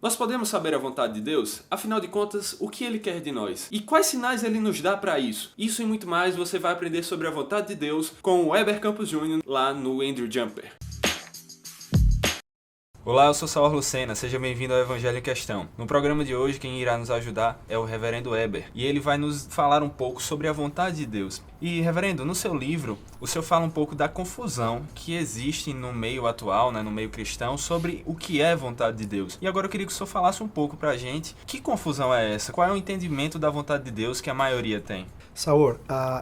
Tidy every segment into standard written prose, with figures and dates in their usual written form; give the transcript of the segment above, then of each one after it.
Nós podemos saber a vontade de Deus? Afinal de contas, o que Ele quer de nós? E quais sinais Ele nos dá para isso? Isso e muito mais você vai aprender sobre a vontade de Deus com o Weber Campos Jr. lá no Andrew Jumper. Olá, eu sou Saul Lucena, seja bem-vindo ao Evangelho em Questão. No programa de hoje, quem irá nos ajudar é o Reverendo Weber, e ele vai nos falar um pouco sobre a vontade de Deus. E, Reverendo, no seu livro, o senhor fala um pouco da confusão que existe no meio atual, no meio cristão, sobre o que é vontade de Deus. E agora eu queria que o senhor falasse um pouco pra gente, que confusão é essa? Qual é o entendimento da vontade de Deus que a maioria tem? Saur,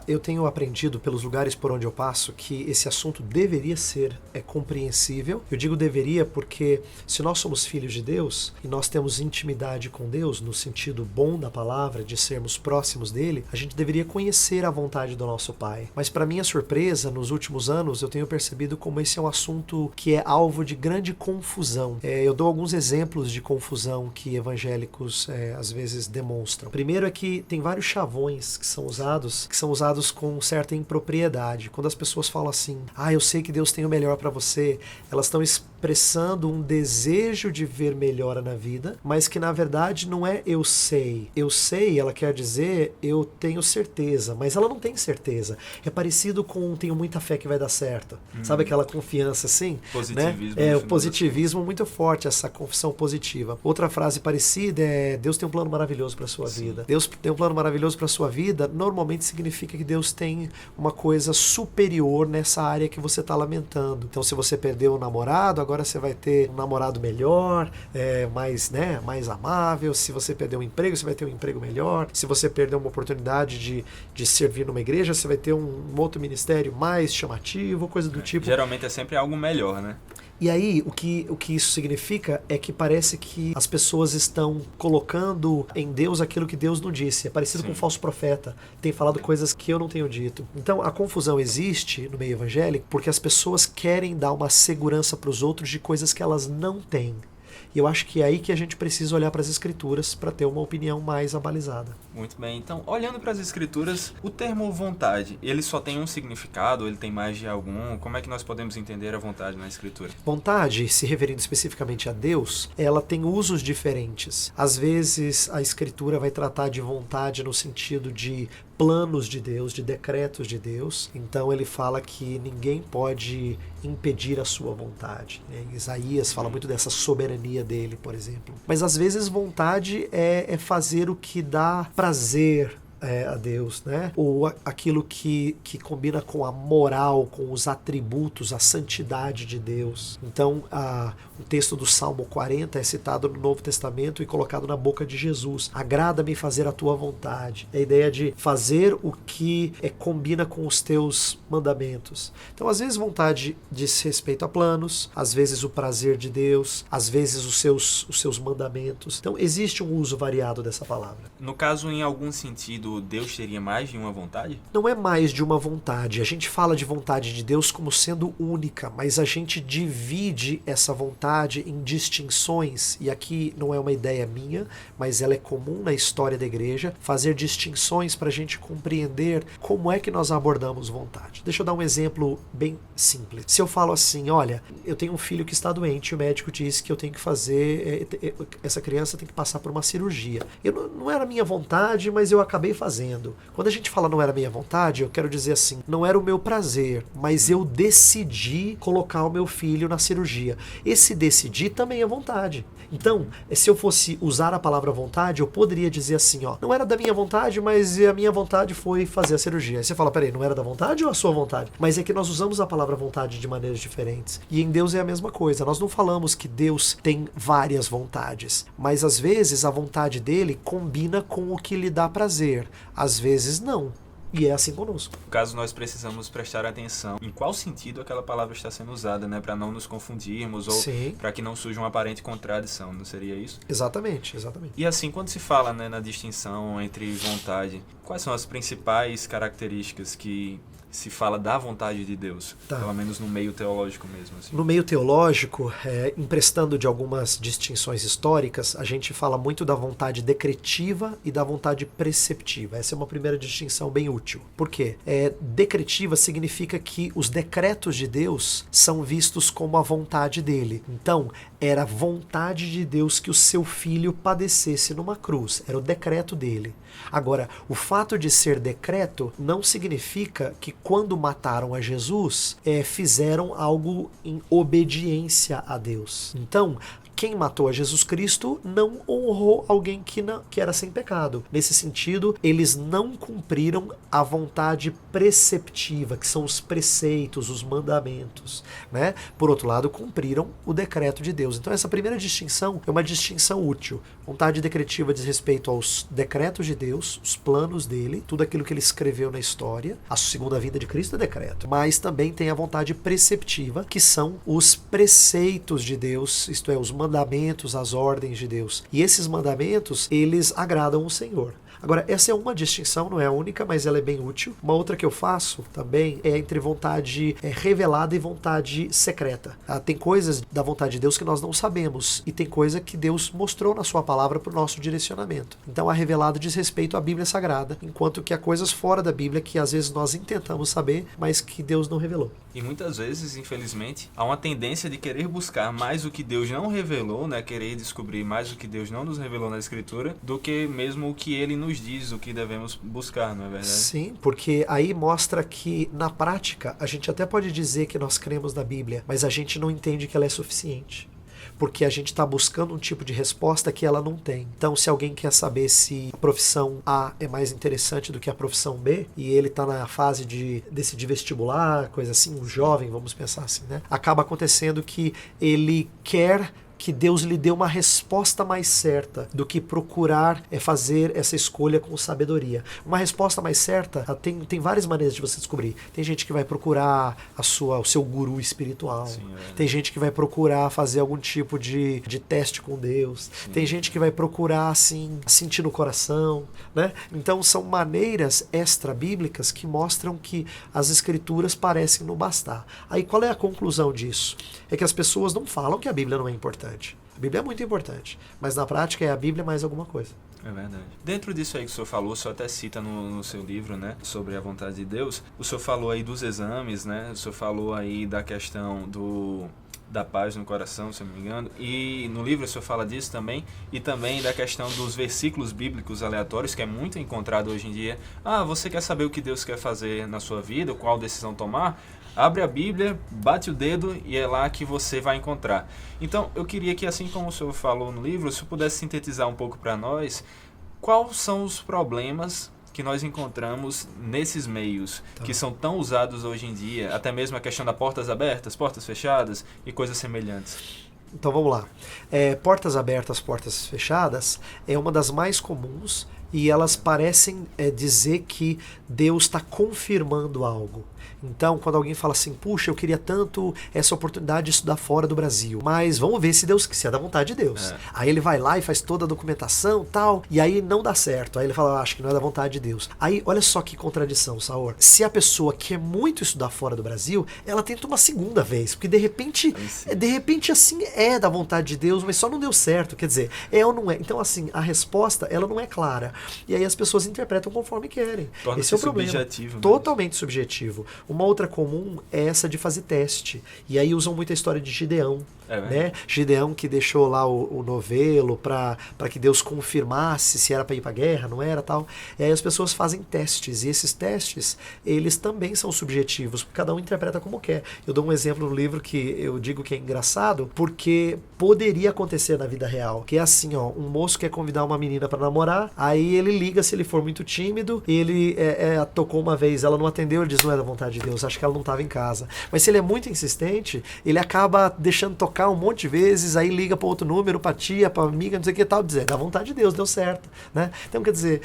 eu tenho aprendido pelos lugares por onde eu passo que esse assunto deveria ser compreensível. Eu digo deveria porque se nós somos filhos de Deus e nós temos intimidade com Deus, no sentido bom da palavra, de sermos próximos dele, a gente deveria conhecer a vontade do nosso Pai. Mas para minha surpresa, nos últimos anos, eu tenho percebido como esse é um assunto que é alvo de grande confusão. Eu dou alguns exemplos de confusão que evangélicos às vezes demonstram. Primeiro é que tem vários chavões que são usados com certa impropriedade. Quando as pessoas falam assim, eu sei que Deus tem o melhor para você, elas estão expressando um desejo de ver melhora na vida, mas que na verdade não é eu sei. Eu sei, ela quer dizer eu tenho certeza, mas ela não tem certeza. É parecido com tenho muita fé que vai dar certo. Sabe aquela confiança assim? Positivismo. Né? O positivismo muito forte, essa confissão positiva. Outra frase parecida é Deus tem um plano maravilhoso para sua vida. Deus tem um plano maravilhoso para sua vida, normalmente significa que Deus tem uma coisa superior nessa área que você está lamentando. Então, se você perdeu um namorado, agora você vai ter um namorado melhor, mais amável. Se você perdeu um emprego, você vai ter um emprego melhor. Se você perdeu uma oportunidade de servir numa igreja, você vai ter um outro ministério mais chamativo, coisa do tipo. Geralmente é sempre algo melhor, né? E aí, o que isso significa é que parece que as pessoas estão colocando em Deus aquilo que Deus não disse. É parecido com um falso profeta. Tem falado coisas que eu não tenho dito. Então, a confusão existe no meio evangélico porque as pessoas querem dar uma segurança para os outros de coisas que elas não têm. E eu acho que é aí que a gente precisa olhar para as Escrituras para ter uma opinião mais abalizada. Muito bem. Então, olhando para as Escrituras, o termo vontade, ele só tem um significado? Ele tem mais de algum? Como é que nós podemos entender a vontade na Escritura? Vontade, se referindo especificamente a Deus, ela tem usos diferentes. Às vezes, a Escritura vai tratar de vontade no sentido de planos de Deus, de decretos de Deus. Então ele fala que ninguém pode impedir a sua vontade. Isaías fala muito dessa soberania dele, por exemplo. Mas às vezes vontade é fazer o que dá prazer a Deus, né? Ou aquilo que combina com a moral, com os atributos, a santidade de Deus. Então, o texto do Salmo 40 é citado no Novo Testamento e colocado na boca de Jesus. Agrada-me fazer a tua vontade. É a ideia de fazer o que combina com os teus mandamentos. Então, às vezes, vontade diz respeito a planos, às vezes o prazer de Deus, às vezes os seus mandamentos. Então, existe um uso variado dessa palavra. No caso, em algum sentido, Deus teria mais de uma vontade? Não é mais de uma vontade. A gente fala de vontade de Deus como sendo única, mas a gente divide essa vontade em distinções, e aqui não é uma ideia minha, mas ela é comum na história da igreja, fazer distinções para a gente compreender como é que nós abordamos vontade. Deixa eu dar um exemplo bem simples. Se eu falo assim, olha, eu tenho um filho que está doente e o médico diz que eu tenho que fazer, essa criança tem que passar por uma cirurgia. Não era minha vontade, mas eu acabei fazendo. Quando a gente fala não era minha vontade, eu quero dizer assim, não era o meu prazer, mas eu decidi colocar o meu filho na cirurgia. Esse decidir também é vontade. Então, se eu fosse usar a palavra vontade, eu poderia dizer assim, não era da minha vontade, mas a minha vontade foi fazer a cirurgia. Aí você fala, peraí, não era da vontade ou a sua vontade? Mas é que nós usamos a palavra vontade de maneiras diferentes. E em Deus é a mesma coisa. Nós não falamos que Deus tem várias vontades, mas às vezes a vontade dele combina com o que lhe dá prazer. Às vezes não. E é assim conosco. No caso, nós precisamos prestar atenção em qual sentido aquela palavra está sendo usada, né? Para não nos confundirmos ou para que não surja uma aparente contradição, não seria isso? Exatamente, exatamente. E assim, quando se fala, né, na distinção entre vontade, quais são as principais características que se fala da vontade de Deus, Tá. pelo menos no meio teológico mesmo. Assim. No meio teológico, emprestando de algumas distinções históricas, a gente fala muito da vontade decretiva e da vontade preceptiva. Essa é uma primeira distinção bem útil. Por quê? Decretiva significa que os decretos de Deus são vistos como a vontade dele. Então, era a vontade de Deus que o seu filho padecesse numa cruz. Era o decreto dele. Agora, o fato de ser decreto não significa que quando mataram a Jesus, fizeram algo em obediência a Deus. Então, quem matou a Jesus Cristo não honrou alguém que era sem pecado. Nesse sentido, eles não cumpriram a vontade preceptiva, que são os preceitos, os mandamentos, né? Por outro lado, cumpriram o decreto de Deus. Então, essa primeira distinção é uma distinção útil. Vontade decretiva diz respeito aos decretos de Deus, os planos dele, tudo aquilo que ele escreveu na história. A segunda vinda de Cristo é decreto. Mas também tem a vontade preceptiva, que são os preceitos de Deus, isto é, os mandamentos, as ordens de Deus. E esses mandamentos, eles agradam o Senhor. Agora, essa é uma distinção, não é a única, mas ela é bem útil. Uma outra que eu faço também é entre vontade revelada e vontade secreta. Tem coisas da vontade de Deus que nós não sabemos, e tem coisa que Deus mostrou na sua palavra para o nosso direcionamento. Então, a revelada diz respeito à Bíblia Sagrada, enquanto que há coisas fora da Bíblia que às vezes nós intentamos saber, mas que Deus não revelou. E muitas vezes, infelizmente, há uma tendência de querer buscar mais o que Deus não revelou, né? Querer descobrir mais o que Deus não nos revelou na Escritura, do que mesmo o que Ele nos diz, o que devemos buscar, não é verdade? Sim, porque aí mostra que, na prática, a gente até pode dizer que nós cremos na Bíblia, mas a gente não entende que ela é suficiente. Porque a gente está buscando um tipo de resposta que ela não tem. Então, se alguém quer saber se a profissão A é mais interessante do que a profissão B, e ele está na fase de decidir vestibular, coisa assim, um jovem, vamos pensar assim, né? Acaba acontecendo que ele quer que Deus lhe dê uma resposta mais certa do que procurar fazer essa escolha com sabedoria. Uma resposta mais certa tem várias maneiras de você descobrir. Tem gente que vai procurar o seu guru espiritual. Sim, tem gente que vai procurar fazer algum tipo de teste com Deus. Sim. Tem gente que vai procurar assim, sentir no coração, né? Então são maneiras extra-bíblicas que mostram que as escrituras parecem não bastar. Aí qual é a conclusão disso? É que as pessoas não falam que a Bíblia não é importante. A Bíblia é muito importante, mas na prática é a Bíblia mais alguma coisa. É verdade. Dentro disso aí que o senhor falou, o senhor até cita no seu livro, né, sobre a vontade de Deus, o senhor falou aí dos exames, né, o senhor falou aí da questão da paz no coração, se eu não me engano, e no livro o senhor fala disso também, e também da questão dos versículos bíblicos aleatórios, que é muito encontrado hoje em dia. Você quer saber o que Deus quer fazer na sua vida, qual decisão tomar? Abre a Bíblia, bate o dedo e é lá que você vai encontrar. Então, eu queria que, assim como o senhor falou no livro, o senhor pudesse sintetizar um pouco para nós quais são os problemas que nós encontramos nesses meios que são tão usados hoje em dia, até mesmo a questão das portas abertas, portas fechadas e coisas semelhantes. Então vamos lá. Portas abertas, portas fechadas é uma das mais comuns e elas parecem dizer que Deus está confirmando algo. Então, quando alguém fala assim, puxa, eu queria tanto essa oportunidade de estudar fora do Brasil, mas vamos ver se é da vontade de Deus. Aí ele vai lá e faz toda a documentação tal, e aí não dá certo. Aí ele fala, acho que não é da vontade de Deus. Aí, olha só que contradição, Saor. Se a pessoa quer muito estudar fora do Brasil, ela tenta uma segunda vez, porque de repente assim é da vontade de Deus, mas só não deu certo. Quer dizer, é ou não é? Então, assim, a resposta, ela não é clara. E aí as pessoas interpretam conforme querem. Esse é o problema. Subjetivo. Totalmente subjetivo. Uma outra comum é essa de fazer teste. E aí usam muito a história de Gideão. Né? Gideão que deixou lá o novelo para que Deus confirmasse se era para ir para a guerra, não era, tal. E aí as pessoas fazem testes. E esses testes, eles também são subjetivos. Cada um interpreta como quer. Eu dou um exemplo no livro que eu digo que é engraçado, porque poderia acontecer na vida real. Que é assim, ó, um moço quer convidar uma menina para namorar, aí ele liga se ele for muito tímido, ele tocou uma vez, ela não atendeu, ele diz, não é da vontade de Deus, acho que ela não estava em casa. Mas se ele é muito insistente, ele acaba deixando tocar trocar um monte de vezes, aí liga para outro número, para tia, para amiga, não sei o que tal, dizer, da vontade de Deus, deu certo, né? Então, quer dizer,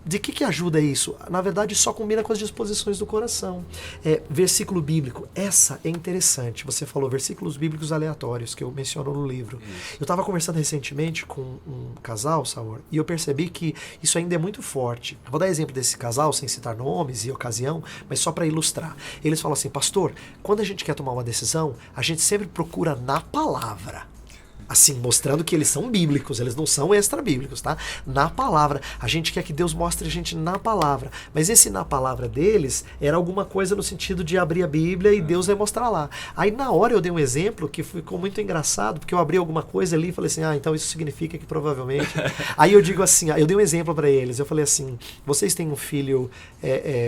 de que ajuda isso? Na verdade, só combina com as disposições do coração. Versículo bíblico, essa é interessante. Você falou versículos bíblicos aleatórios, que eu menciono no livro. Eu estava conversando recentemente com um casal, Saur, e eu percebi que isso ainda é muito forte. Eu vou dar exemplo desse casal, sem citar nomes e ocasião, mas só para ilustrar. Eles falam assim, pastor, quando a gente quer tomar uma decisão, a gente sempre procura na palavra. Assim, mostrando que eles são bíblicos, eles não são extra-bíblicos, tá? Na palavra. A gente quer que Deus mostre a gente na palavra. Mas esse na palavra deles era alguma coisa no sentido de abrir a Bíblia e Deus vai mostrar lá. Aí na hora eu dei um exemplo que ficou muito engraçado, porque eu abri alguma coisa ali e falei assim, então isso significa que provavelmente... Aí eu digo assim, eu dei um exemplo para eles, eu falei assim, vocês têm um filho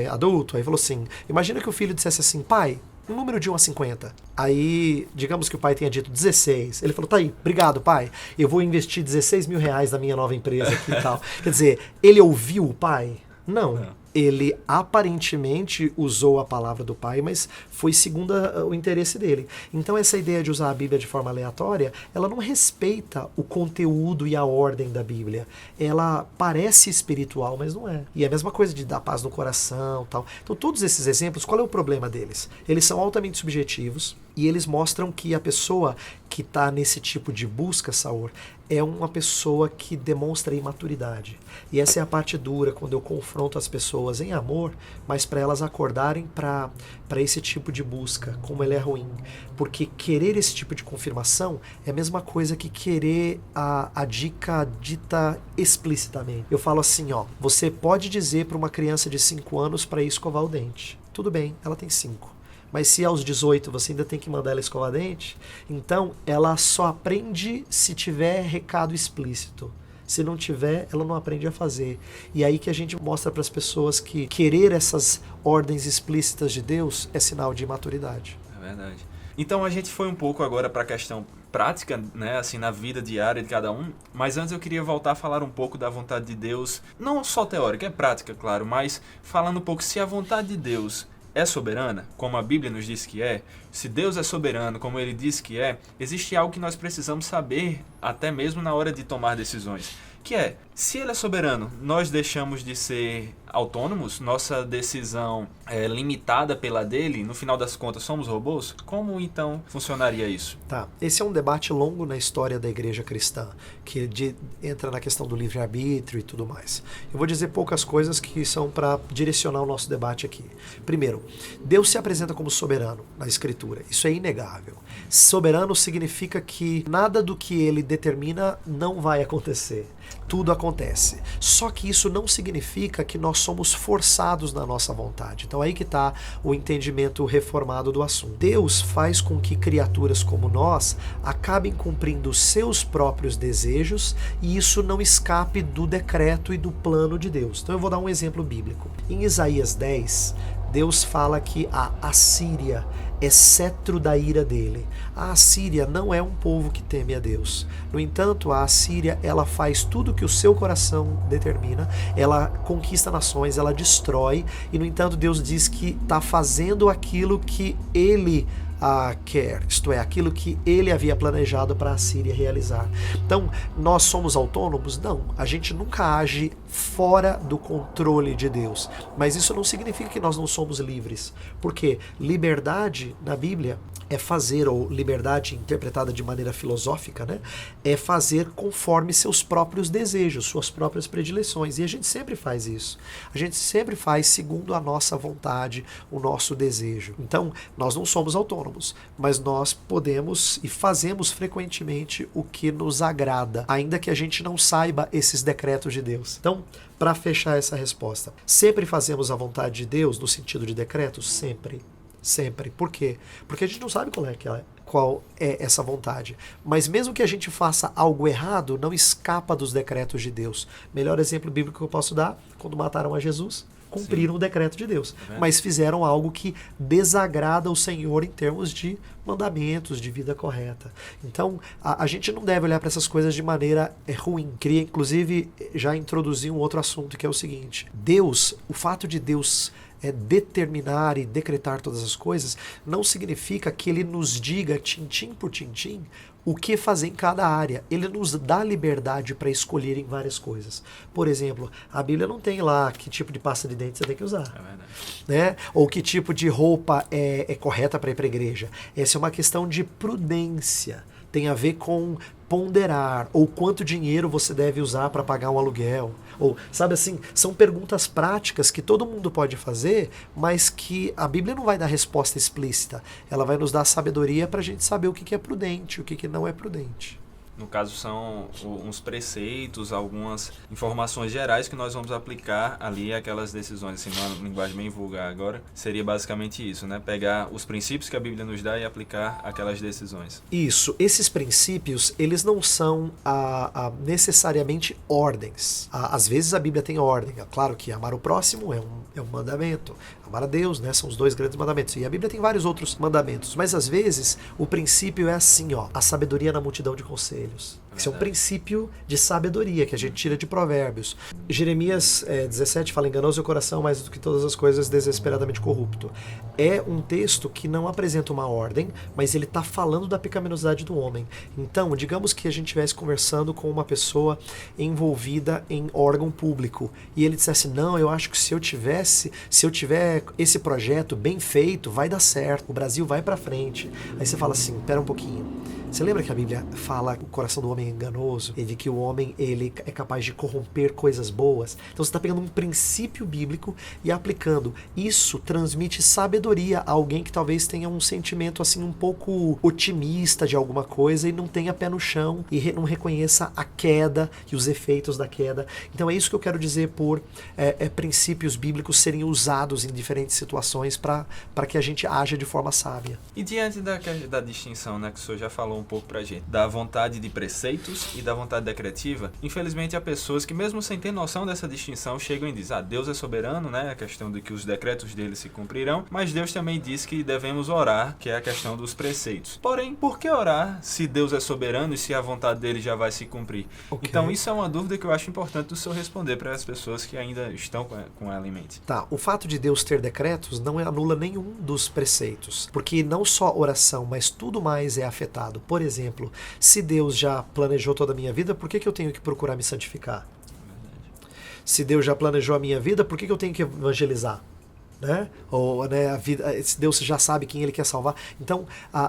adulto? Aí falou assim, imagina que o filho dissesse assim, pai, um número de 1 a 50. Aí, digamos que o pai tenha dito 16. Ele falou, tá aí, obrigado, pai. Eu vou investir 16 mil reais na minha nova empresa aqui e tal. Quer dizer, ele ouviu o pai? Não. Ele aparentemente usou a palavra do pai, mas foi segundo o interesse dele. Então essa ideia de usar a Bíblia de forma aleatória, ela não respeita o conteúdo e a ordem da Bíblia. Ela parece espiritual, mas não é. E é a mesma coisa de dar paz no coração, tal. Então todos esses exemplos, qual é o problema deles? Eles são altamente subjetivos e eles mostram que a pessoa que está nesse tipo de busca, Saur, é uma pessoa que demonstra imaturidade. E essa é a parte dura, quando eu confronto as pessoas em amor, mas para elas acordarem para esse tipo de busca, como ele é ruim. Porque querer esse tipo de confirmação é a mesma coisa que querer a dica dita explicitamente. Eu falo assim, você pode dizer para uma criança de 5 anos para ir escovar o dente. Tudo bem, ela tem 5. Mas se aos 18 você ainda tem que mandar ela escovar dente, então ela só aprende se tiver recado explícito. Se não tiver, ela não aprende a fazer. E aí que a gente mostra para as pessoas que querer essas ordens explícitas de Deus é sinal de imaturidade. É verdade. Então a gente foi um pouco agora para a questão prática, né, assim, na vida diária de cada um, mas antes eu queria voltar a falar um pouco da vontade de Deus, não só teórica, é prática, claro, mas falando um pouco se a vontade de Deus é soberana, como a Bíblia nos diz que é, se Deus é soberano, como ele diz que é, existe algo que nós precisamos saber, até mesmo na hora de tomar decisões, que é, se ele é soberano, nós deixamos de ser autônomos, nossa decisão é limitada pela dele, no final das contas somos robôs? Como então funcionaria isso? Tá, esse é um debate longo na história da igreja cristã, que entra na questão do livre-arbítrio e tudo mais. Eu vou dizer poucas coisas que são para direcionar o nosso debate aqui. Primeiro, Deus se apresenta como soberano na Escritura, isso é inegável. Soberano significa que nada do que ele determina não vai acontecer. Tudo acontece. Só que isso não significa que nós somos forçados na nossa vontade. Então aí que está o entendimento reformado do assunto. Deus faz com que criaturas como nós acabem cumprindo os seus próprios desejos e isso não escape do decreto e do plano de Deus. Então eu vou dar um exemplo bíblico. Em Isaías 10, Deus fala que a Assíria é cetro da ira dele. A Assíria não é um povo que teme a Deus. No entanto, a Assíria, ela faz tudo que o seu coração determina, ela conquista nações, ela destrói, e no entanto Deus diz que está fazendo aquilo que ele quer, isto é, aquilo que ele havia planejado para a Síria realizar. Então, nós somos autônomos? Não, a gente nunca age fora do controle de Deus, mas isso não significa que nós não somos livres, porque liberdade na Bíblia é fazer, ou liberdade interpretada de maneira filosófica, né, é fazer conforme seus próprios desejos, suas próprias predileções, e a gente sempre faz isso. A gente sempre faz segundo a nossa vontade, o nosso desejo. Então, nós não somos autônomos, mas nós podemos e fazemos frequentemente o que nos agrada, ainda que a gente não saiba esses decretos de Deus. Então, para fechar essa resposta, sempre fazemos a vontade de Deus no sentido de decretos? Sempre. Sempre. Por quê? Porque a gente não sabe qual é essa vontade. Mas mesmo que a gente faça algo errado, não escapa dos decretos de Deus. Melhor exemplo bíblico que eu posso dar, quando mataram a Jesus, cumpriram o decreto de Deus. Mas fizeram algo que desagrada o Senhor em termos de mandamentos, de vida correta. Então, a gente não deve olhar para essas coisas de maneira ruim. Queria, inclusive, já introduzir um outro assunto, que é o seguinte. Deus, o fato de Deus determinar e decretar todas as coisas, não significa que ele nos diga, tintim por tintim, o que fazer em cada área. Ele nos dá liberdade para escolher em várias coisas. Por exemplo, a Bíblia não tem lá que tipo de pasta de dente você tem que usar. É verdade. Né? Ou que tipo de roupa é correta para ir para a igreja. Essa é uma questão de prudência. Tem a ver com ponderar, ou quanto dinheiro você deve usar para pagar um aluguel, ou, sabe assim, são perguntas práticas que todo mundo pode fazer, mas que a Bíblia não vai dar resposta explícita, ela vai nos dar sabedoria para a gente saber o que é prudente, o que não é prudente. No caso, são uns preceitos, algumas informações gerais que nós vamos aplicar ali aquelas decisões, assim, numa linguagem bem vulgar agora, seria basicamente isso, né? Pegar os princípios que a Bíblia nos dá e aplicar aquelas decisões. Isso, esses princípios, eles não são necessariamente ordens. Às vezes a Bíblia tem ordem, é claro que amar o próximo é um mandamento, amar a Deus, né, são os 2 grandes mandamentos, e a Bíblia tem vários outros mandamentos, mas às vezes o princípio é assim, ó, a sabedoria na multidão de conselhos. Esse é um princípio de sabedoria que a gente tira de Provérbios. Jeremias 17 fala, enganoso é o coração mais do que todas as coisas, desesperadamente corrupto. É um texto que não apresenta uma ordem, mas ele está falando da pecaminosidade do homem. Então, digamos que a gente estivesse conversando com uma pessoa envolvida em órgão público, e ele dissesse, não, eu acho que se eu tiver esse projeto bem feito, vai dar certo, o Brasil vai para frente. Aí você fala assim, pera um pouquinho. Você lembra que a Bíblia fala que o coração do homem é enganoso? E de que o homem ele é capaz de corromper coisas boas? Então você está pegando um princípio bíblico e aplicando. Isso transmite sabedoria a alguém que talvez tenha um sentimento assim um pouco otimista de alguma coisa e não tenha pé no chão e não reconheça a queda e os efeitos da queda. Então é isso que eu quero dizer por princípios bíblicos serem usados em diferentes situações para que a gente haja de forma sábia. E diante da distinção, né, que o senhor já falou um pouco pra gente, da vontade de preceitos e da vontade decretiva, infelizmente há pessoas que mesmo sem ter noção dessa distinção chegam e dizem, Deus é soberano, né, a questão de que os decretos dele se cumprirão, mas Deus também diz que devemos orar, que é a questão dos preceitos. Porém, por que orar se Deus é soberano e se a vontade dele já vai se cumprir? Okay. Então isso é uma dúvida que eu acho importante do senhor responder para as pessoas que ainda estão com ela em mente. Tá, o fato de Deus ter decretos não anula nenhum dos preceitos, porque não só oração, mas tudo mais é afetado. Por exemplo, se Deus já planejou toda a minha vida, por que eu tenho que procurar me santificar? Se Deus já planejou a minha vida, por que eu tenho que evangelizar? Né? Ou, né, a vida, Deus já sabe quem ele quer salvar. Então,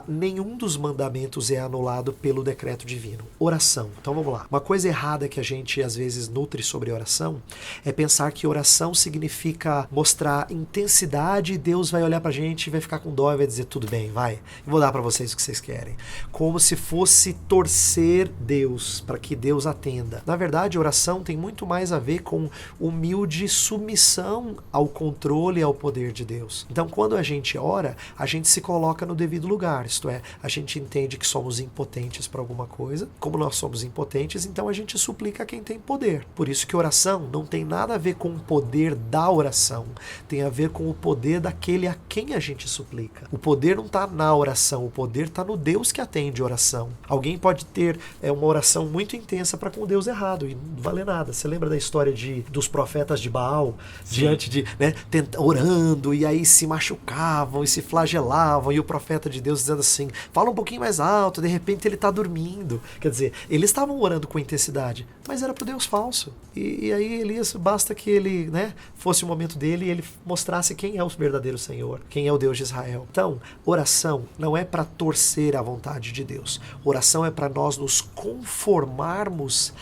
nenhum dos mandamentos é anulado pelo decreto divino. Oração. Então vamos lá. Uma coisa errada que a gente às vezes nutre sobre oração é pensar que oração significa mostrar intensidade e Deus vai olhar pra gente e vai ficar com dó e vai dizer, tudo bem, vai, eu vou dar pra vocês o que vocês querem. Como se fosse torcer Deus para que Deus atenda. Na verdade, oração tem muito mais a ver com humilde submissão ao controle, ao poder de Deus. Então, quando a gente ora, a gente se coloca no devido lugar, isto é, a gente entende que somos impotentes para alguma coisa. Como nós somos impotentes, então a gente suplica a quem tem poder. Por isso que oração não tem nada a ver com o poder da oração, tem a ver com o poder daquele a quem a gente suplica. O poder não está na oração, o poder está no Deus que atende a oração. Alguém pode ter uma oração muito intensa para com Deus errado e não valer nada. Você lembra da história dos profetas de Baal? Sim. Diante de, né, orando, e aí se machucavam e se flagelavam, e o profeta de Deus dizendo assim, fala um pouquinho mais alto, de repente ele está dormindo. Quer dizer, eles estavam orando com intensidade, mas era para o Deus falso. E aí Elias, basta que ele, né, fosse o momento dele e ele mostrasse quem é o verdadeiro Senhor, quem é o Deus de Israel. Então, oração não é para torcer a vontade de Deus. Oração é para nós nos conformarmos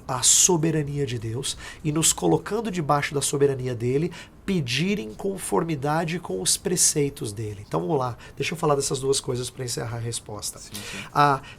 à soberania de Deus e nos colocando debaixo da soberania dele, pedir em conformidade com os preceitos dele. Então vamos lá, deixa eu falar dessas duas coisas para encerrar a resposta. Sim.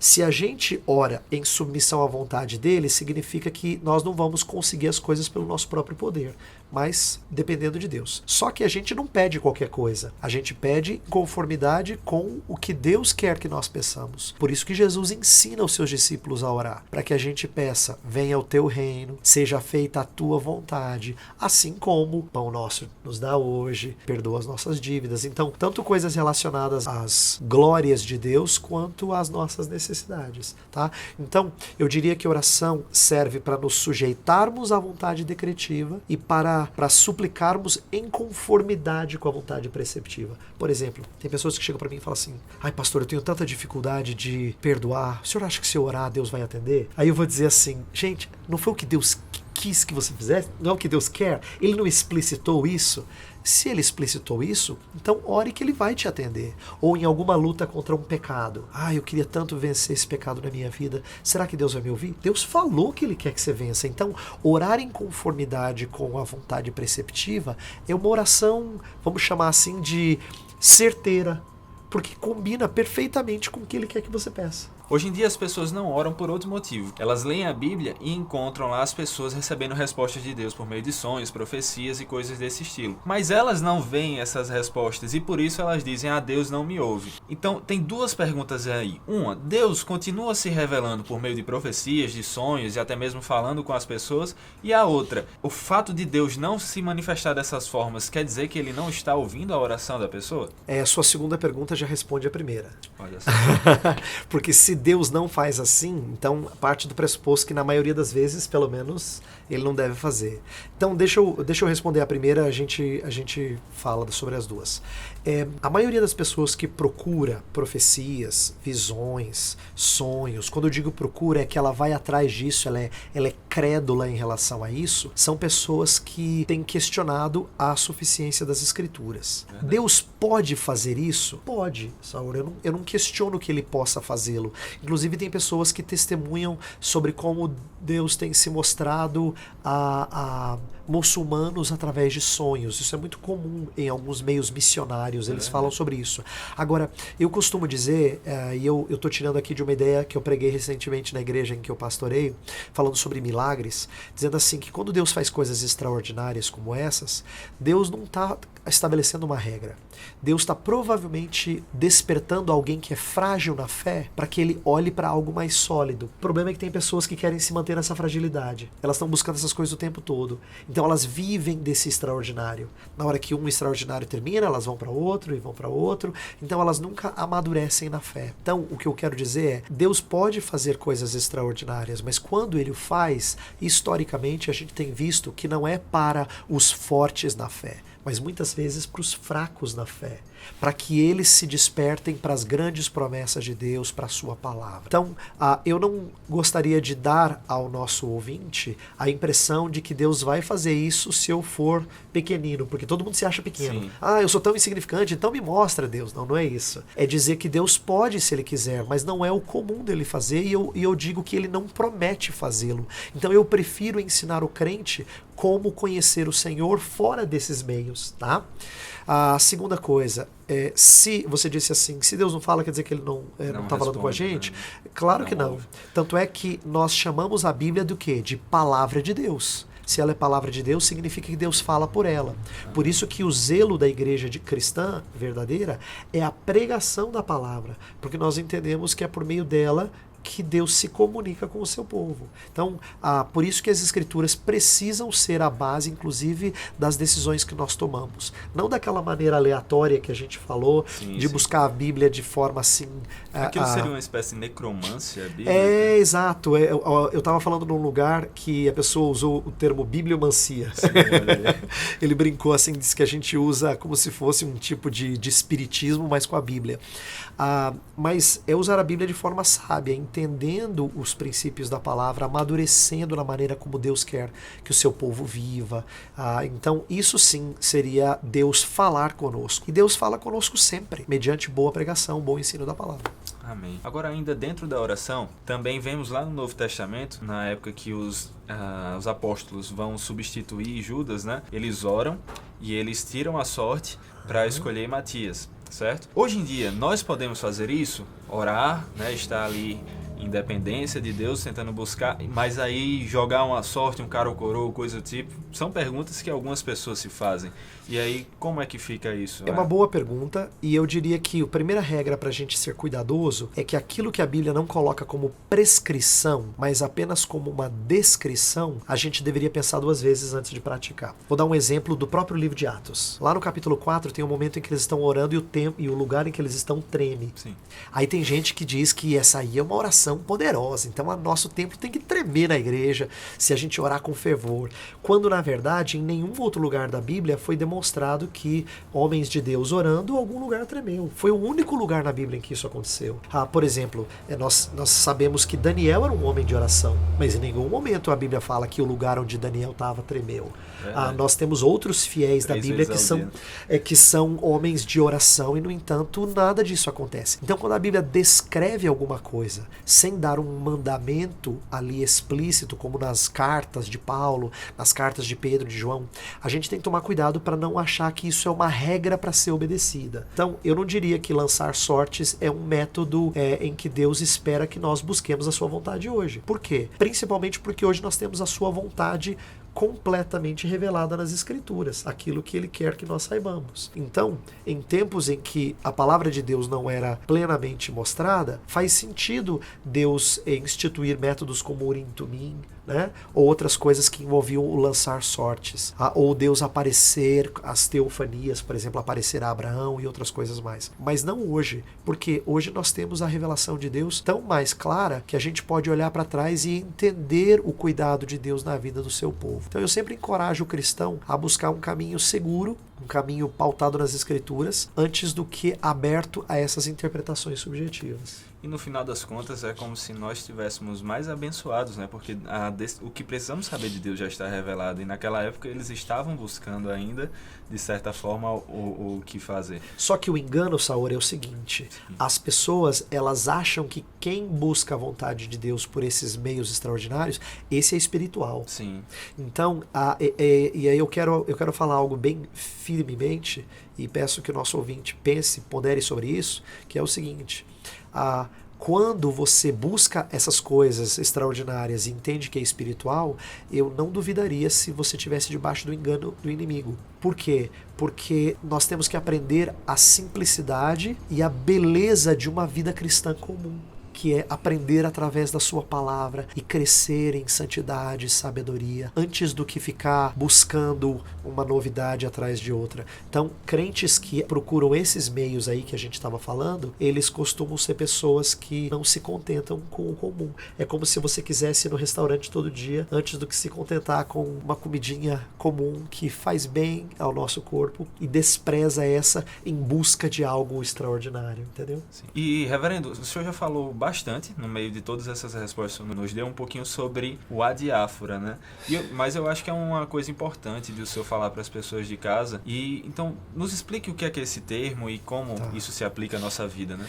Se a gente ora em submissão à vontade dele, significa que nós não vamos conseguir as coisas pelo nosso próprio poder, mas dependendo de Deus. Só que a gente não pede qualquer coisa, a gente pede em conformidade com o que Deus quer que nós peçamos. Por isso que Jesus ensina os seus discípulos a orar, para que a gente peça, venha o teu reino, seja feita a tua vontade, assim como o pão nosso isso nos dá hoje, perdoa as nossas dívidas. Então, tanto coisas relacionadas às glórias de Deus quanto às nossas necessidades, tá? Então, eu diria que oração serve para nos sujeitarmos à vontade decretiva e para suplicarmos em conformidade com a vontade preceptiva. Por exemplo, tem pessoas que chegam para mim e falam assim: ai, pastor, eu tenho tanta dificuldade de perdoar, o senhor acha que se eu orar Deus vai atender? Aí eu vou dizer assim: gente, não foi o que Deus quis que você fizesse? Não é o que Deus quer? Ele não explicitou isso? Se ele explicitou isso, então ore que ele vai te atender. Ou em alguma luta contra um pecado. Ah, eu queria tanto vencer esse pecado na minha vida. Será que Deus vai me ouvir? Deus falou que ele quer que você vença. Então, orar em conformidade com a vontade preceptiva é uma oração, vamos chamar assim, de certeira, porque combina perfeitamente com o que ele quer que você peça. Hoje em dia as pessoas não oram por outro motivo. Elas leem a Bíblia e encontram lá as pessoas recebendo respostas de Deus por meio de sonhos, profecias e coisas desse estilo. Mas elas não veem essas respostas e por isso elas dizem: ah, Deus não me ouve. Então tem duas perguntas aí. Uma, Deus continua se revelando por meio de profecias, de sonhos e até mesmo falando com as pessoas? E a outra, o fato de Deus não se manifestar dessas formas quer dizer que ele não está ouvindo a oração da pessoa? A sua segunda pergunta já responde a primeira. Olha só. Porque se Deus não faz assim, então parte do pressuposto que na maioria das vezes, pelo menos, ele não deve fazer. Então deixa eu responder a primeira, a gente fala sobre as duas. A maioria das pessoas que procura profecias, visões, sonhos, quando eu digo procura é que ela vai atrás disso, ela é crédula em relação a isso, são pessoas que têm questionado a suficiência das escrituras. Deus pode fazer isso? Pode, Saul, eu não questiono que ele possa fazê-lo. Inclusive tem pessoas que testemunham sobre como Deus tem se mostrado a muçulmanos através de sonhos. Isso é muito comum em alguns meios missionários, eles falam sobre isso. Agora, eu costumo dizer, e eu estou tirando aqui de uma ideia que eu preguei recentemente na igreja em que eu pastorei, falando sobre milagres, dizendo assim, que quando Deus faz coisas extraordinárias como essas, Deus não está estabelecendo uma regra. Deus está provavelmente despertando alguém que é frágil na fé para que ele olhe para algo mais sólido. O problema é que tem pessoas que querem se manter nessa fragilidade. Elas estão buscando essas coisas o tempo todo. Então elas vivem desse extraordinário. Na hora que um extraordinário termina, elas vão para outro e vão para outro. Então elas nunca amadurecem na fé. Então o que eu quero dizer é, Deus pode fazer coisas extraordinárias, mas quando ele o faz, historicamente a gente tem visto que não é para os fortes na fé, mas muitas vezes para os fracos na fé, para que eles se despertem para as grandes promessas de Deus, para a sua palavra. Então, eu não gostaria de dar ao nosso ouvinte a impressão de que Deus vai fazer isso se eu for pequenino, porque todo mundo se acha pequeno. Sim. Ah, eu sou tão insignificante, então me mostra, Deus. Não é isso. É dizer que Deus pode se ele quiser, mas não é o comum dele fazer, e eu digo que ele não promete fazê-lo. Então eu prefiro ensinar o crente como conhecer o Senhor fora desses meios, tá? A segunda coisa, se você disse assim, se Deus não fala, quer dizer que ele não está falando com a gente? Né? Claro que não. Tanto é que nós chamamos a Bíblia do quê? De palavra de Deus. Se ela é palavra de Deus, significa que Deus fala por ela. Por isso que o zelo da igreja cristã verdadeira é a pregação da palavra, porque nós entendemos que é por meio dela que Deus se comunica com o seu povo. Então, por isso que as escrituras precisam ser a base, inclusive, das decisões que nós tomamos. Não daquela maneira aleatória que a gente falou, de buscar a Bíblia de forma assim... Aquilo seria uma espécie de necromância, a Bíblia? Exato. Eu estava falando num lugar que a pessoa usou o termo bibliomancia. Sim, ele brincou assim, disse que a gente usa como se fosse um tipo de espiritismo, mas com a Bíblia. Mas é usar a Bíblia de forma sábia, entendendo os princípios da palavra, amadurecendo na maneira como Deus quer que o seu povo viva. Então isso sim seria Deus falar conosco. E Deus fala conosco sempre, mediante boa pregação, bom ensino da palavra. Amém. Agora, ainda dentro da oração, também vemos lá no Novo Testamento, na época que os apóstolos vão substituir Judas, né? Eles oram e eles tiram a sorte para escolher Matias, certo? Hoje em dia, nós podemos fazer isso? Orar, né? Estar ali independência de Deus, tentando buscar, mas aí jogar uma sorte, um cara ou coroa, coisa do tipo, são perguntas que algumas pessoas se fazem. E aí, como é que fica isso? É uma boa pergunta, e eu diria que a primeira regra para a gente ser cuidadoso é que aquilo que a Bíblia não coloca como prescrição, mas apenas como uma descrição, a gente deveria pensar 2 vezes antes de praticar. Vou dar um exemplo do próprio livro de Atos. Lá no capítulo 4 tem um momento em que eles estão orando e o lugar em que eles estão treme. Sim. Aí tem gente que diz que essa aí é uma oração poderosa, então o nosso templo tem que tremer na igreja se a gente orar com fervor. Quando, na verdade, em nenhum outro lugar da Bíblia foi demonstrado que homens de Deus orando, algum lugar tremeu. Foi o único lugar na Bíblia em que isso aconteceu. Por exemplo, nós sabemos que Daniel era um homem de oração, mas em nenhum momento a Bíblia fala que o lugar onde Daniel estava tremeu. Nós temos outros fiéis da Bíblia que são homens de oração e, no entanto, nada disso acontece. Então, quando a Bíblia descreve alguma coisa sem dar um mandamento ali explícito, como nas cartas de Paulo, nas cartas de Pedro, de João, a gente tem que tomar cuidado para não achar que isso é uma regra para ser obedecida. Então, eu não diria que lançar sortes é um método em que Deus espera que nós busquemos a sua vontade hoje. Por quê? Principalmente porque hoje nós temos a sua vontade completamente revelada nas Escrituras, aquilo que ele quer que nós saibamos. Então, em tempos em que a palavra de Deus não era plenamente mostrada, faz sentido Deus instituir métodos como Urim Tumim, né? Ou outras coisas que envolviam o lançar sortes, ou Deus aparecer, as teofanias, por exemplo, aparecer a Abraão e outras coisas mais. Mas não hoje, porque hoje nós temos a revelação de Deus tão mais clara que a gente pode olhar para trás e entender o cuidado de Deus na vida do seu povo. Então eu sempre encorajo o cristão a buscar um caminho seguro, um caminho pautado nas Escrituras, antes do que aberto a essas interpretações subjetivas. E no final das contas é como se nós estivéssemos mais abençoados, né? Porque o que precisamos saber de Deus já está revelado. E naquela época eles estavam buscando ainda, de certa forma, o que fazer. Só que o engano, Saor, é o seguinte. As pessoas, elas acham que quem busca a vontade de Deus por esses meios extraordinários, esse é espiritual. Sim. Então, e aí eu quero falar algo bem firmemente, e peço que o nosso ouvinte pense, pondere sobre isso, que é o seguinte: quando você busca essas coisas extraordinárias e entende que é espiritual, eu não duvidaria se você estivesse debaixo do engano do inimigo. Por quê? Porque nós temos que aprender a simplicidade e a beleza de uma vida cristã comum, que é aprender através da sua palavra e crescer em santidade e sabedoria, antes do que ficar buscando uma novidade atrás de outra. Então, crentes que procuram esses meios aí que a gente estava falando, eles costumam ser pessoas que não se contentam com o comum. É como se você quisesse ir no restaurante todo dia, antes do que se contentar com uma comidinha comum que faz bem ao nosso corpo e despreza essa em busca de algo extraordinário, entendeu? Sim. E, reverendo, o senhor já falou bastante, no meio de todas essas respostas, nos deu um pouquinho sobre o adiáfora, né? Mas eu acho que é uma coisa importante de o senhor falar para as pessoas de casa. E então, nos explique o que é esse termo e como isso se aplica à nossa vida, né?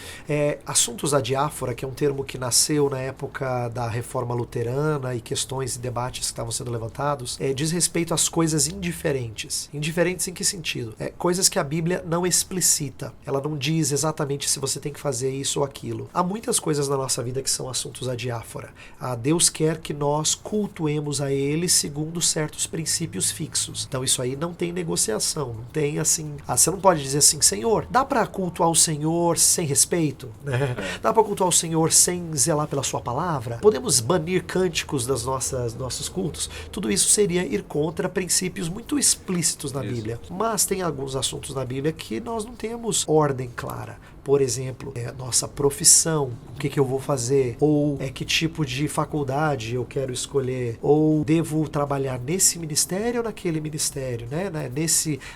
Assuntos adiáfora, que é um termo que nasceu na época da Reforma Luterana e questões e debates que estavam sendo levantados, diz respeito às coisas indiferentes. Indiferentes em que sentido? Coisas que a Bíblia não explicita. Ela não diz exatamente se você tem que fazer isso ou aquilo. Há muitas coisas na nossa vida que são assuntos adiáfora. Deus quer que nós cultuemos a Ele segundo certos princípios fixos. Então isso aí não tem negociação, não tem assim... você não pode dizer assim: Senhor, dá para cultuar o Senhor sem respeito? Né? Dá para cultuar o Senhor sem zelar pela sua palavra? Podemos banir cânticos dos nossos cultos? Tudo isso seria ir contra princípios muito explícitos na Bíblia. Mas tem alguns assuntos na Bíblia que nós não temos ordem clara. Por exemplo, nossa profissão, o que eu vou fazer, ou que tipo de faculdade eu quero escolher, ou devo trabalhar nesse ministério ou naquele ministério, né?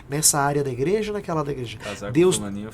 Nessa área da igreja ou naquela da igreja. Casar com fulaninho.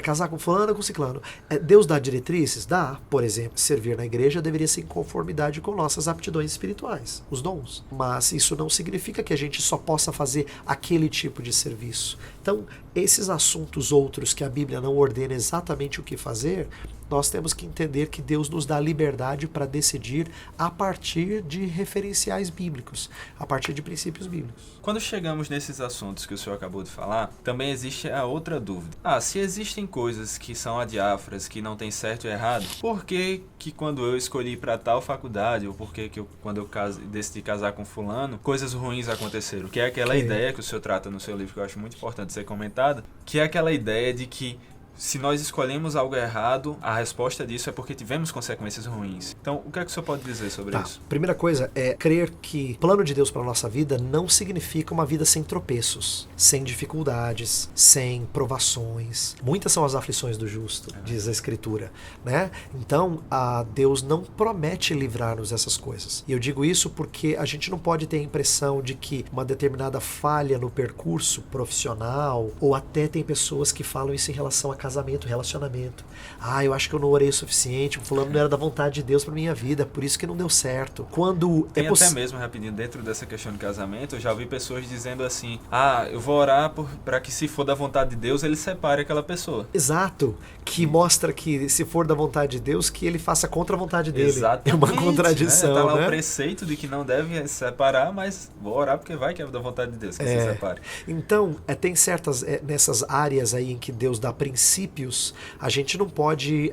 Casar com fulano ou com ciclano. Deus dá diretrizes? Dá. Por exemplo, servir na igreja deveria ser em conformidade com nossas aptidões espirituais, os dons. Mas isso não significa que a gente só possa fazer aquele tipo de serviço. Então, esses assuntos outros que a Bíblia não ordena exatamente o que fazer, nós temos que entender que Deus nos dá liberdade para decidir a partir de referenciais bíblicos, a partir de princípios bíblicos. Quando chegamos nesses assuntos que o senhor acabou de falar, também existe a outra dúvida. Se existem coisas que são adiáforas, que não tem certo e errado, por que quando eu escolhi para tal faculdade, ou por que quando eu decidi casar com fulano, coisas ruins aconteceram? Que é aquela ideia que o senhor trata no seu livro, que eu acho muito importante ser comentada, que é aquela ideia de que se nós escolhemos algo errado, a resposta disso é porque tivemos consequências ruins. Então, o que é que o senhor pode dizer sobre isso? Primeira coisa é crer que o plano de Deus para a nossa vida não significa uma vida sem tropeços, sem dificuldades, sem provações. Muitas são as aflições do justo, diz a Escritura, né? Então, Deus não promete livrar-nos dessas coisas. E eu digo isso porque a gente não pode ter a impressão de que uma determinada falha no percurso profissional, ou até tem pessoas que falam isso em relação a casamento, relacionamento. Eu acho que eu não orei o suficiente, o fulano não era da vontade de Deus para minha vida, por isso que não deu certo. Quando tem até mesmo, rapidinho, dentro dessa questão de casamento, eu já ouvi pessoas dizendo assim, eu vou orar para que se for da vontade de Deus, ele separe aquela pessoa. Exato, que mostra que se for da vontade de Deus, que ele faça contra a vontade dele. Exatamente, é uma contradição, né? Tá lá né? o preceito de que não deve separar, mas vou orar porque vai que é da vontade de Deus que se separe. Então, tem certas, nessas áreas aí em que Deus dá princípios, a gente não pode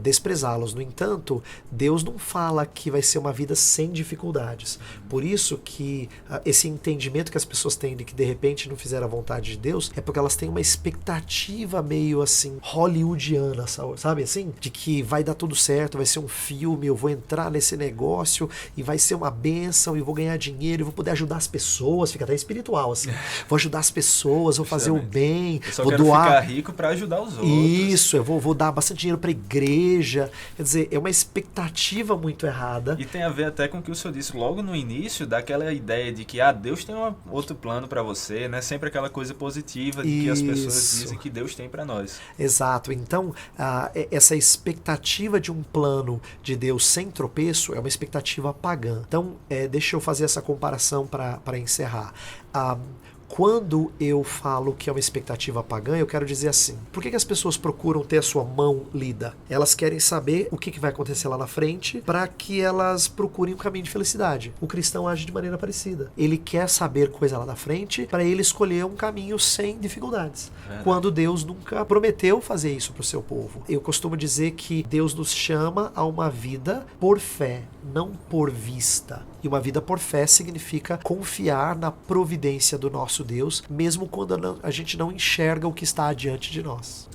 desprezá-los. No entanto, Deus não fala que vai ser uma vida sem dificuldades. Por isso que esse entendimento que as pessoas têm de que de repente não fizeram a vontade de Deus, é porque elas têm uma expectativa meio assim, hollywoodiana, sabe assim? De que vai dar tudo certo, vai ser um filme, eu vou entrar nesse negócio e vai ser uma bênção, e vou ganhar dinheiro, e vou poder ajudar as pessoas, fica até espiritual assim. Vou ajudar as pessoas, vou fazer o bem, eu só vou quero doar. Ficar rico para ajudar os outros. Isso, eu vou dar bastante dinheiro para a igreja. Quer dizer, é uma expectativa muito errada. E tem a ver até com o que o senhor disse logo no início, daquela ideia de que Deus tem outro plano para você, né? Sempre aquela coisa positiva de que as pessoas dizem que Deus tem para nós. Exato. Então, essa expectativa de um plano de Deus sem tropeço é uma expectativa pagã. Então, deixa eu fazer essa comparação para encerrar. Quando eu falo que é uma expectativa pagã, eu quero dizer assim, por que as pessoas procuram ter a sua mão lida? Elas querem saber o que vai acontecer lá na frente para que elas procurem um caminho de felicidade. O cristão age de maneira parecida. Ele quer saber coisa lá na frente para ele escolher um caminho sem dificuldades. Quando Deus nunca prometeu fazer isso para o seu povo. Eu costumo dizer que Deus nos chama a uma vida por fé, não por vista. E uma vida por fé significa confiar na providência do nosso Deus, mesmo quando a gente não enxerga o que está adiante de nós.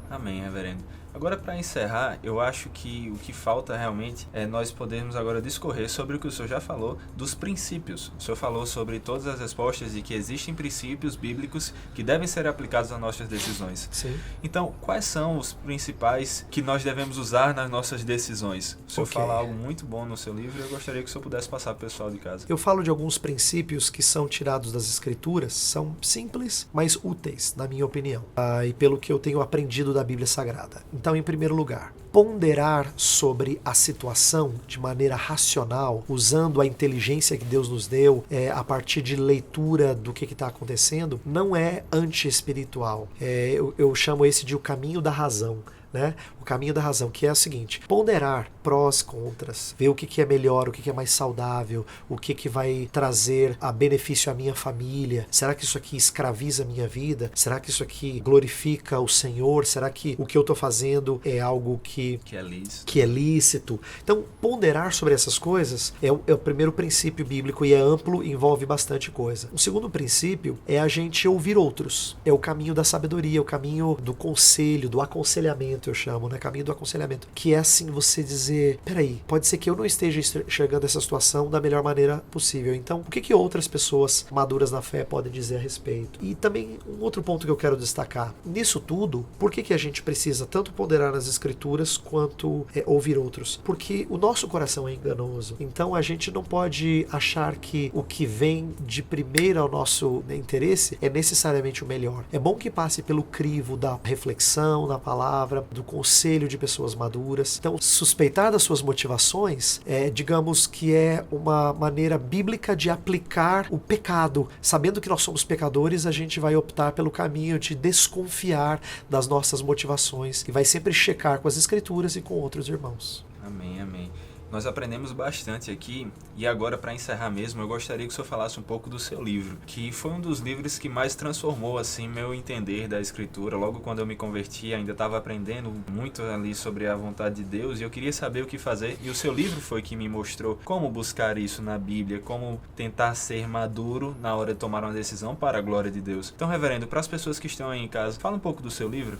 Amém, reverendo. Agora, para encerrar, eu acho que o que falta realmente é nós podermos agora discorrer sobre o que o senhor já falou dos princípios. O senhor falou sobre todas as respostas de que existem princípios bíblicos que devem ser aplicados nas nossas decisões. Sim. Então, quais são os principais que nós devemos usar nas nossas decisões? O senhor fala algo muito bom no seu livro e eu gostaria que o senhor pudesse passar para o pessoal de casa. Eu falo de alguns princípios que são tirados das Escrituras, são simples, mas úteis, na minha opinião, e pelo que eu tenho aprendido da Bíblia Sagrada. Então, em primeiro lugar, ponderar sobre a situação de maneira racional, usando a inteligência que Deus nos deu, a partir de leitura do que está acontecendo, não é anti-espiritual. Eu chamo esse de o caminho da razão. Né? O caminho da razão, que é o seguinte: ponderar prós, contras, ver o que é melhor, o que é mais saudável, o que vai trazer a benefício à minha família. Será que isso aqui escraviza a minha vida? Será que isso aqui glorifica o Senhor? Será que o que eu estou fazendo é algo que é lícito? Então, ponderar sobre essas coisas é o primeiro princípio bíblico e é amplo e envolve bastante coisa. O segundo princípio é a gente ouvir outros. É o caminho da sabedoria, o caminho do conselho, do aconselhamento, eu chamo, né? Caminho do aconselhamento. Que é assim você dizer, peraí, pode ser que eu não esteja enxergando essa situação da melhor maneira possível. Então, o que outras pessoas maduras na fé podem dizer a respeito? E também, um outro ponto que eu quero destacar. Nisso tudo, por que a gente precisa tanto ponderar nas Escrituras quanto ouvir outros? Porque o nosso coração é enganoso. Então, a gente não pode achar que o que vem de primeiro ao nosso interesse é necessariamente o melhor. É bom que passe pelo crivo da reflexão, da palavra, do conselho de pessoas maduras. Então, suspeitar aproveitar das suas motivações, digamos que é uma maneira bíblica de aplicar o pecado. Sabendo que nós somos pecadores, a gente vai optar pelo caminho de desconfiar das nossas motivações e vai sempre checar com as Escrituras e com outros irmãos. Amém, amém. Nós aprendemos bastante aqui e agora, para encerrar mesmo, eu gostaria que o senhor falasse um pouco do seu livro, que foi um dos livros que mais transformou assim meu entender da Escritura. Logo quando eu me converti, ainda estava aprendendo muito ali sobre a vontade de Deus e eu queria saber o que fazer. E o seu livro foi que me mostrou como buscar isso na Bíblia, como tentar ser maduro na hora de tomar uma decisão para a glória de Deus. Então, reverendo, para as pessoas que estão aí em casa, fala um pouco do seu livro.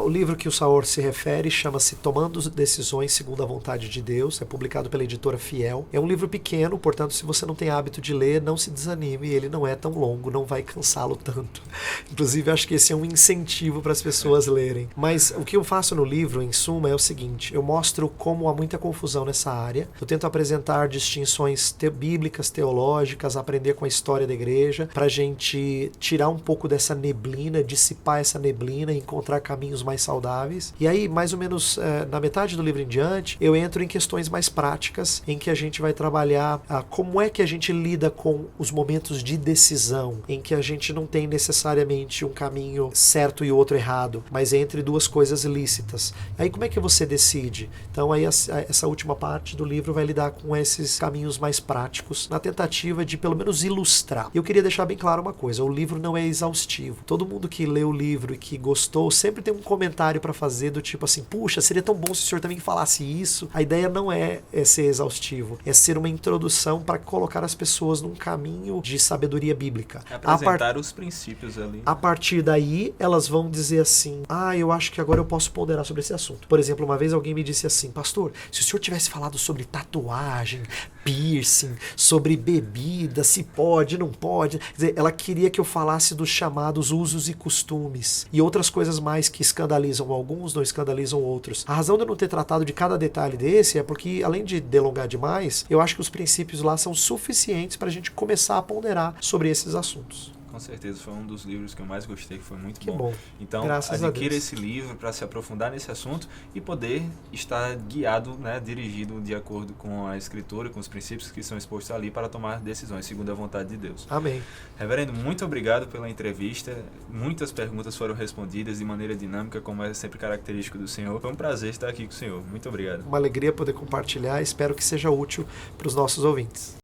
O livro que o Saor se refere chama-se Tomando Decisões Segundo a Vontade de Deus, é publicado pela editora Fiel. É um livro pequeno, portanto, se você não tem hábito de ler, não se desanime, ele não é tão longo, não vai cansá-lo tanto. Inclusive, acho que esse é um incentivo para as pessoas lerem. Mas o que eu faço no livro, em suma, é o seguinte: eu mostro como há muita confusão nessa área, eu tento apresentar distinções bíblicas, teológicas, aprender com a história da igreja, para a gente tirar um pouco dessa neblina, dissipar essa neblina e encontrar caminhos mais saudáveis. E aí, mais ou menos na metade do livro em diante, eu entro em questões mais práticas, em que a gente vai trabalhar como é que a gente lida com os momentos de decisão, em que a gente não tem necessariamente um caminho certo e outro errado, mas é entre duas coisas lícitas. Aí como é que você decide? Então aí essa última parte do livro vai lidar com esses caminhos mais práticos, na tentativa de pelo menos ilustrar. Eu queria deixar bem claro uma coisa: o livro não é exaustivo. Todo mundo que lê o livro e que gostou sempre tem um comentário para fazer do tipo assim: puxa, seria tão bom se o senhor também falasse isso. A ideia não é ser exaustivo, é ser uma introdução para colocar as pessoas num caminho de sabedoria bíblica. Apresentar os princípios ali. A partir daí, elas vão dizer assim: eu acho que agora eu posso ponderar sobre esse assunto. Por exemplo, uma vez alguém me disse assim: pastor, se o senhor tivesse falado sobre tatuagem, piercing, sobre bebida, se pode, não pode. Quer dizer, ela queria que eu falasse dos chamados usos e costumes e outras coisas mais que escandalizam alguns, não escandalizam outros. A razão de eu não ter tratado de cada detalhe desse é porque, além de delongar demais, eu acho que os princípios lá são suficientes para a gente começar a ponderar sobre esses assuntos. Com certeza, foi um dos livros que eu mais gostei, que foi muito Que bom. Então, graças adquira esse livro para se aprofundar nesse assunto e poder estar guiado, dirigido de acordo com a Escritura, com os princípios que são expostos ali para tomar decisões segundo a vontade de Deus. Amém. Reverendo, muito obrigado pela entrevista. Muitas perguntas foram respondidas de maneira dinâmica, como é sempre característico do senhor. Foi um prazer estar aqui com o senhor. Muito obrigado. Uma alegria poder compartilhar. Espero que seja útil para os nossos ouvintes.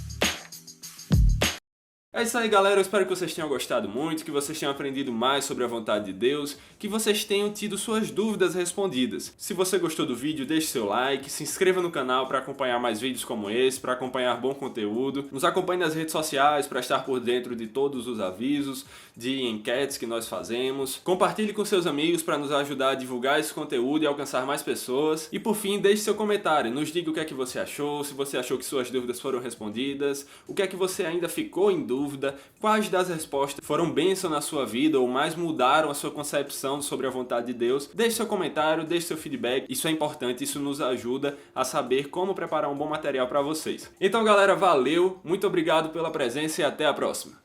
É isso aí, galera. Eu espero que vocês tenham gostado muito, que vocês tenham aprendido mais sobre a vontade de Deus, que vocês tenham tido suas dúvidas respondidas. Se você gostou do vídeo, deixe seu like, se inscreva no canal para acompanhar mais vídeos como esse, para acompanhar bom conteúdo. Nos acompanhe nas redes sociais para estar por dentro de todos os avisos, de enquetes que nós fazemos. Compartilhe com seus amigos para nos ajudar a divulgar esse conteúdo e alcançar mais pessoas. E por fim, deixe seu comentário. Nos diga o que é que você achou, se você achou que suas dúvidas foram respondidas, o que é que você ainda ficou em dúvida, quais das respostas foram bênção na sua vida ou mais mudaram a sua concepção sobre a vontade de Deus. Deixe seu comentário, deixe seu feedback, isso é importante, isso nos ajuda a saber como preparar um bom material para vocês. Então, galera, valeu, muito obrigado pela presença e até a próxima.